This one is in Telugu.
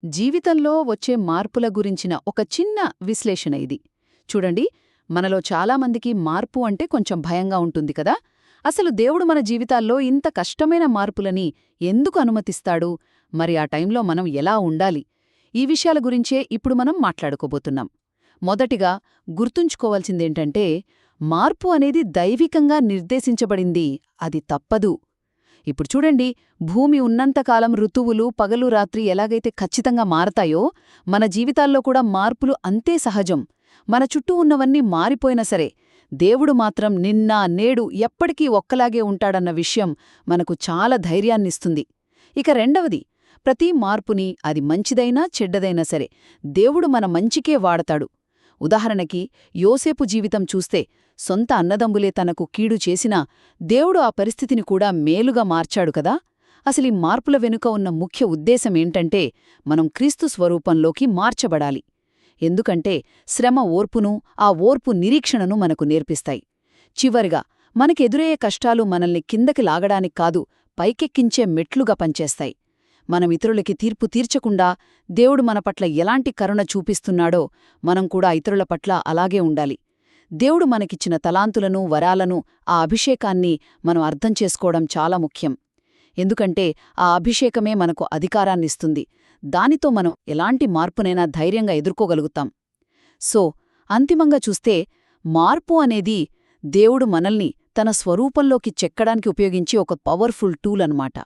జీవితంలో వచ్చే మార్పుల గురించిన ఒక చిన్న విశ్లేషణ ఇది. చూడండి, మనలో చాలామందికి మార్పు అంటే కొంచెం భయంగా ఉంటుంది కదా. అసలు దేవుడు మన జీవితాల్లో ఇంత కష్టమైన మార్పులని ఎందుకు అనుమతిస్తాడు? మరి ఆ టైంలో మనం ఎలా ఉండాలి? ఈ విషయాల గురించే ఇప్పుడు మనం మాట్లాడుకోబోతున్నాం. మొదటిగా గుర్తుంచుకోవాల్సిందేంటంటే, మార్పు అనేది దైవికంగా నిర్దేశించబడింది. అది తప్పదు. ఇప్పుడు చూడండి, భూమి ఉన్నంతకాలం ఋతువులు పగలు రాత్రి ఎలాగైతే ఖచ్చితంగా మారతాయో, మన జీవితాల్లో కూడా మార్పులు అంతే సహజం. మన చుట్టూ ఉన్నవన్నీ మారిపోయినా సరే, దేవుడు మాత్రం నిన్న నేడు ఎప్పటికీ ఒక్కలాగే ఉంటాడన్న విషయం మనకు చాలా ధైర్యాన్నిస్తుంది. ఇక రెండవది, ప్రతి మార్పుని, అది మంచిదైనా చెడ్డదైనా సరే, దేవుడు మన మంచికే వాడతాడు. ఉదాహరణకి యోసేపు జీవితం చూస్తే, సొంత అన్నదమ్ములే తనకు కీడు చేసినా దేవుడు ఆ పరిస్థితిని కూడా మేలుగా మార్చాడు కదా. అసలీ మార్పుల వెనుక ఉన్న ముఖ్య ఉద్దేశమేంటంటే, మనం క్రీస్తు స్వరూపంలోకి మార్చబడాలి. ఎందుకంటే శ్రమ ఓర్పును, ఆ ఓర్పు నిరీక్షణను మనకు నేర్పిస్తాయి. చివరిగా, మనకెదురయ్యే కష్టాలు మనల్ని కిందకి లాగడానికి కాదు, పైకెక్కించే మెట్లుగా పనిచేస్తాయి. మనం ఇతరులకి తీర్పు తీర్చకుండా దేవుడు మన పట్ల ఎలాంటి కరుణ చూపిస్తున్నాడో, మనం కూడా ఇతరుల పట్ల అలాగే ఉండాలి. దేవుడు మనకిచ్చిన తలాంతులను, వరాలను, ఆ అభిషేకాన్ని మనం అర్థం చేసుకోవడం చాలా ముఖ్యం. ఎందుకంటే ఆ అభిషేకమే మనకు అధికారాన్నిస్తుంది. దానితో మనం ఎలాంటి మార్పునైనా ధైర్యంగా ఎదుర్కోగలుగుతాం. సో, అంతిమంగా చూస్తే, మార్పు అనేది దేవుడు మనల్ని తన స్వరూపంలోకి చెక్కడానికి ఉపయోగించి ఒక పవర్ఫుల్ టూల్ అన్నమాట.